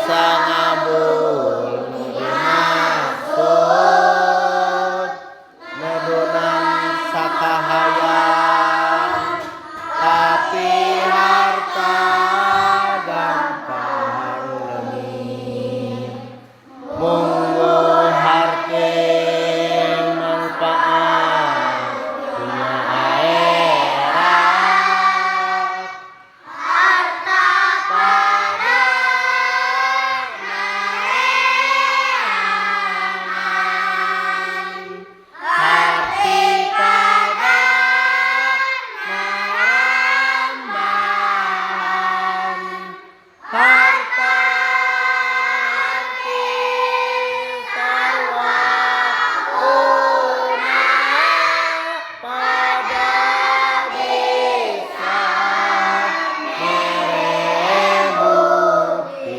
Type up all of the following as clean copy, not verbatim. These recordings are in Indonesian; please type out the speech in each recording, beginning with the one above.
bisa ngabul nu dimaksud nedunan sakahayang tapi harta gampang leungit mungguh harting manfaat dunia akhirat harta pada narean hati pada narambahan harta hati sarwa una pada bisa merebuti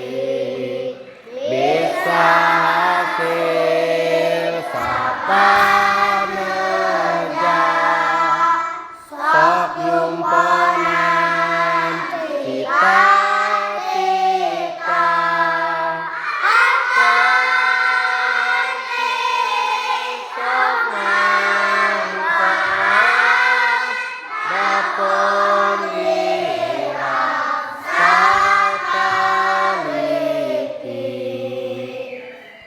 bisa hasil sapa